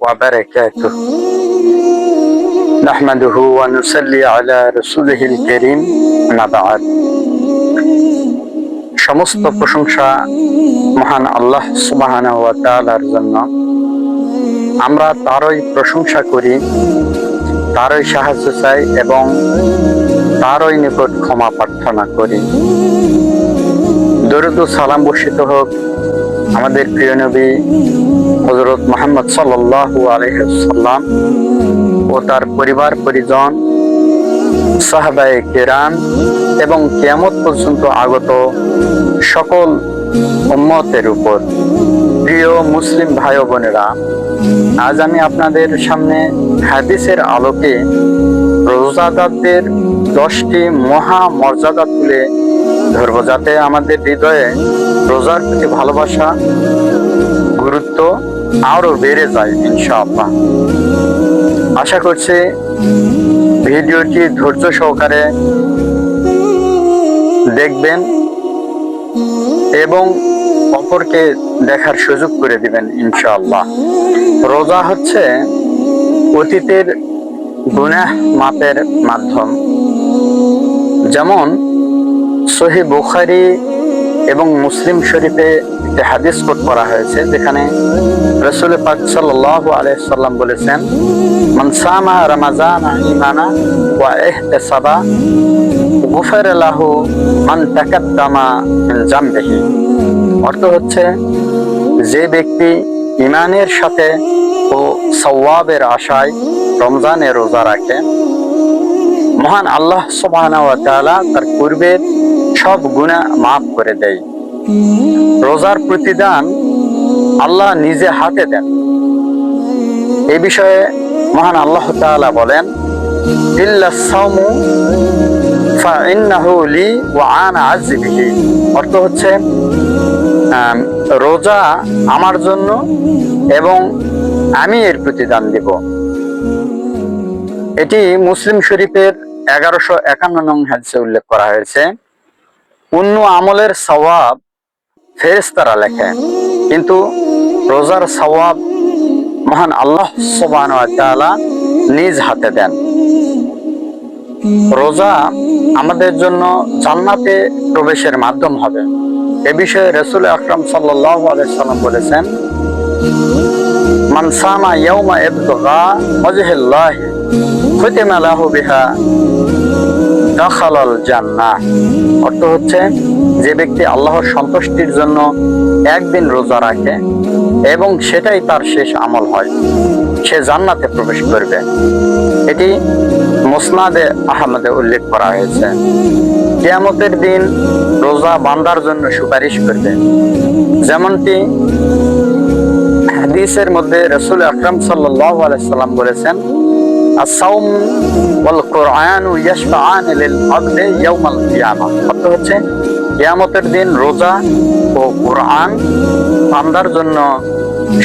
وبركاته نحمده ونصلي على رسوله الكريم أما بعد সমস্ত প্রশংসা মহান আল্লাহ সুবহানাহু ওয়া তাআলার জন্য। আমরা তারই প্রশংসা করি, তারই সাহায্য চাই এবং তারই নিকট ক্ষমা প্রার্থনা করি। দরুদ ও সালাম বর্ষিত হোক আমাদের প্রিয় নবী হযরত মুহাম্মদ সাল্লাল্লাহু আলাইহি ওয়াসাল্লাম ও তার পরিবার পরিজন, সাহাবায়ে কেরাম এবং কিয়ামত পর্যন্ত আগত সকল উম্মতের উপর। প্রিয় মুসলিম ভাই ও বোনেরা, আজ আমি আপনাদের সামনে হাদিসের আলোকে রোজাদারদের 10টি মহা মর্যাদা তুলে ধরব, যাতে আমাদের হৃদয়ে রোজার প্রতি ভালোবাসা, গুরুত্ব আরো বেড়ে যায় ইনশাআল্লাহ। আশা করছি ভিডিওটি ধৈর্য সহকারে দেখবেন এবং অপরকে দেখার সুযোগ করে দিবেন ইনশাআল্লাহ। রোজা হচ্ছে অতীতের গুনাহ মাপের মাধ্যম। যেমন সহিহ বুখারী এবং মুসলিম শরীফে একটি হাদিস কোট করা হয়েছে, যেখানে রাসূল পাক সাল্লাল্লাহু আলাইহি ওয়াসাল্লাম বলেছেন, মান সামা রমাজানা ঈমানা ওয়া ইহতিসাবা গুফিরা লাহু মান তাকাদ্দামা মিন জামবিহি। অর্থ হচ্ছে, যে ব্যক্তি ঈমানের সাথে ও সওয়াবের আশায় রমজানের রোজা রাখে, মহান আল্লাহ সুবহানাহু ওয়া তাআলা তার পূর্বের সব গুনাহ মাফ করে দেয়। রোজার প্রতিদান আল্লাহ নিজে হাতে দেন। এই বিষয়ে মহান আল্লাহ তাআলা বলেন, ইল্লাস সাওমু ফাইন্নাহু লি ওয়া আনা আযজি বিহি। অর্থ হচ্ছে, রোজা আমার জন্য এবং আমি এর প্রতিদান দিব। এটি মুসলিম শরীফের 1151 নং হাদিসে উল্লেখ করা হয়েছে। অন্য আমলের সওয়াব ফেরেশতারা লেখে, কিন্তু রোজার সওয়াব মহান আল্লাহ সুবহানাহু ওয়া তাআলা নিজ হাতে দেন। রোজা আমাদের জন্য জান্নাতে প্রবেশের মাধ্যম হবে। এ বিষয়ে রাসূল আকরাম সাল্লাল্লাহু আলাইহি ওয়াসাল্লাম বলেছেন, মান সামা ইয়াওমা ইবতিগা ওয়াজহিল্লাহ খুতিমা লাহু বিহা দাখালাল জান্নাহ। অর্থ হচ্ছে, যে ব্যক্তি আল্লাহর সন্তুষ্টির জন্য একদিন রোজা রাখে এবং সেটাই তার শেষ আমল হয়, সে জান্নাতে প্রবেশ করবে। এটি মুসনাদে আহমদে উল্লেখ করা হয়েছে। কিয়ামতের দিন রোজা বান্দার জন্য সুপারিশ করবে। যেমনটি হাদিসের মধ্যে রাসূল আকরাম সাল্লাল্লাহু আলাইহি ওয়াসাল্লাম বলেছেন, আস-সাওম ওয়াল কুরআন ইয়াশফাআন লিল আবদি ইয়াওমাল কিয়ামাহ। অর্থ হচ্ছে, কিয়ামতের দিন রোজা ও কুরআন বান্দার জন্য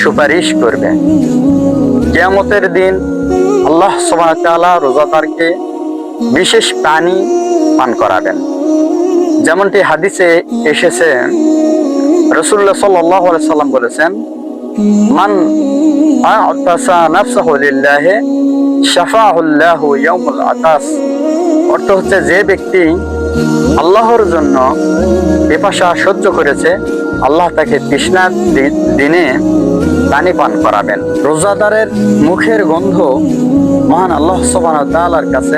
সুপারিশ করবে। কিয়ামতের দিন আল্লাহ সুবহানাহু ওয়া তাআলা রোজাদারকে বিশেষ পানি পান করাবেন। যেমনটি হাদিসে এসেছে, রাসূলুল্লাহ সাল্লাল্লাহু আলাইহি ওয়াসাল্লাম বলেছেন, মান আ'তাসা নাফসাহু লিল্লাহি শাফাআহুল্লাহু ইয়াউমুল আতাস। অর্থ হচ্ছে, যে ব্যক্তি আল্লাহর জন্য পিপাসা সহ্য করেছে, আল্লাহ তাকে তৃষ্ণার দিনে পানি পান করাবেন। রোজাদারের মুখের গন্ধ মহান আল্লাহ সুবহানাহু ওয়া তাআলার কাছে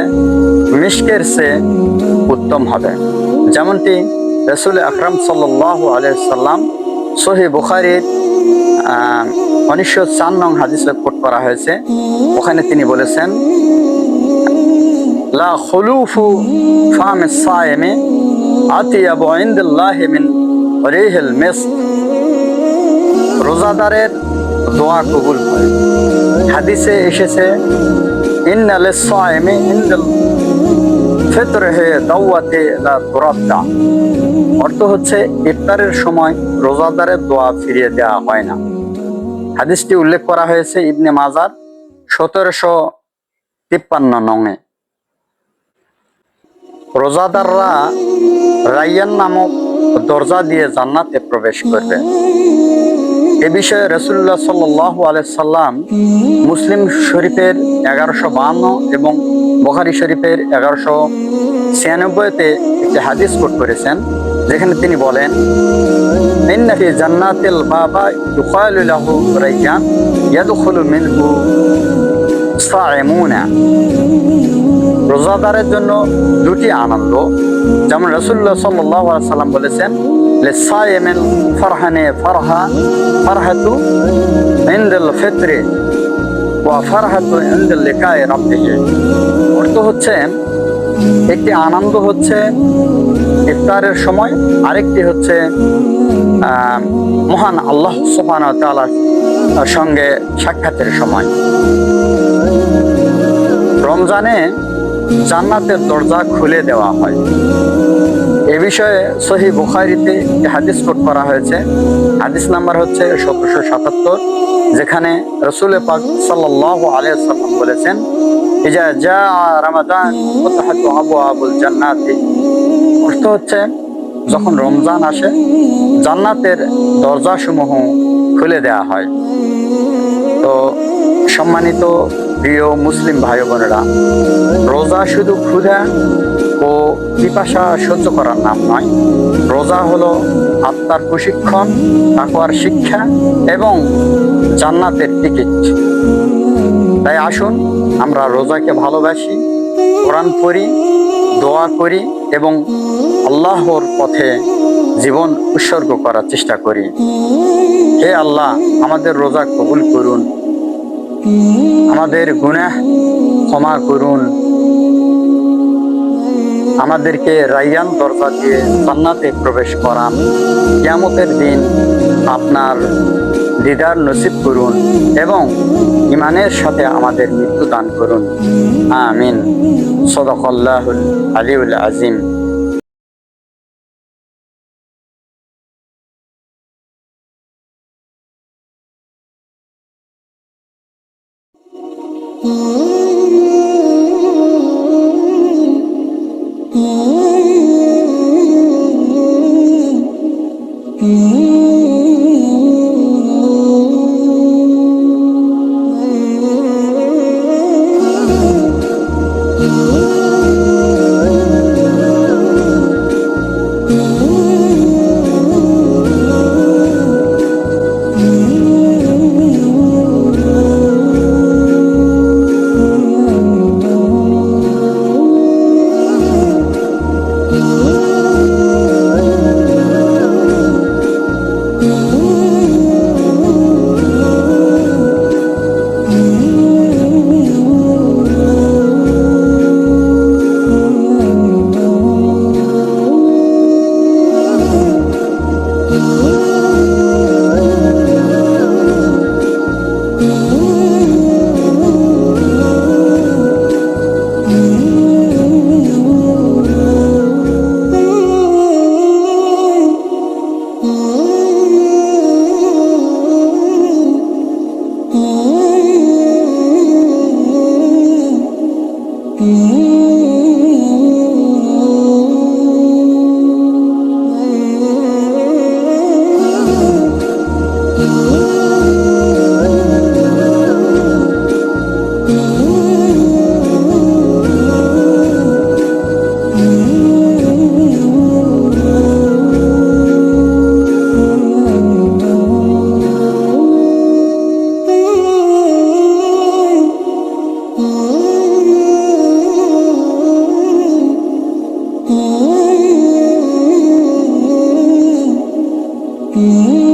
মিশকের চেয়ে উত্তম হবে। যেমনটি রাসূল আকরাম সাল্লাল্লাহু আলাইহি ওয়াসাল্লাম সহিহ বুখারীর 1904 নং হাদিসে কোট করা হয়েছে। ওখানে তিনি বলেছেন, লা খুলুফু ফামিস সায়েমি আতিয়াবু ইনদাল্লাহি মিন রিহিল মিস্ক। রোজাদারের দোয়া কবুল হয়। হাদিসে এসেছে, ইন্না লিস-সায়েমি ইনদাল ফিতরিহি দাওয়াতি লা তুরাদ্দা। অর্থ হচ্ছে, ইফতারের সময় রোজাদারের দোয়া ফিরিয়ে দেওয়া হয় না। হাদিসটি উল্লেখ করা হয়েছে ইবনে মাজার 1753 নংয়ে। রোজাদাররা রাইয়ান নামক দরজা দিয়ে জান্নাতে প্রবেশ করবে। এ বিষয়ে রাসূলুল্লাহ সাল্লাল্লাহু আলাইহি সাল্লাম মুসলিম শরীফের 1152 এবং বুখারী শরীফের 1196-তে একটি হাদিস কোট করেছেন, যেখানে তিনি বলেন, ইন্না ফি জান্নাতিল বাবা ইউকালু লাহু রাইয়ান ইয়াদখুলু মিনহু সাইমুনা। রোজাদারের জন্য দুটি আনন্দ, যেমন রাসূলুল্লাহ সাল্লাল্লাহু আলাইহি সাল্লাম বলেছেন, লিসাইমিল ফারহানে ফারহাতু ইনদাল ফিতরি ওয়া ফারহাতু ইনদাল লিকায়ে রাব্বিহি। অর্থ হচ্ছে, একটি আনন্দ হচ্ছে ইফতারের সময়, আরেকটি হচ্ছে মহান আল্লাহ সুবহানাহু ওয়া তাআলার সঙ্গে সাক্ষাতের সময়। রমজানে জান্নাতের দরজা খুলে দেওয়া হয়। এ বিষয়ে সহিহ বুখারীতে হাদিস কোট করা হয়েছে। হাদিস নাম্বার হচ্ছে 1777, যেখানে রাসূল পাক সাল্লাল্লাহু আলাইহি ওয়াসাল্লাম বলেছেন, ইজা জা রমাদান ফুতহাতু আবওয়াবুল জান্নাতি। অর্থ হচ্ছে, যখন রমজান আসে জান্নাতের দরজাসমূহ খুলে দেওয়া হয়। তো সম্মানিত প্রিয় মুসলিম ভাই বোনেরা, রোজা শুধু ক্ষুধা ও পিপাসা সহ্য করার নাম নয়, রোজা হলো আত্মার প্রশিক্ষণ, তাকওয়ার শিক্ষা এবং জান্নাতের টিকিট। তাই আসুন আমরা রোজাকে ভালোবাসি, কোরআন পড়ি, দোয়া করি এবং আল্লাহর পথে জীবন উৎসর্গ করার চেষ্টা করি। হে আল্লাহ, আমাদের রোজা কবুল করুন, আমাদের গুনাহ ক্ষমা করুন, আমাদেরকে রাইয়ান দরজা দিয়ে জান্নাতে প্রবেশ করান, কিয়ামতের দিন আপনার দিদার নসিব করুন এবং ঈমানের সাথে আমাদের মৃত্যু দান করুন। আমিন। সাদাকাল্লাহুল আলিয়্যুল আযীম। Mm-hmm.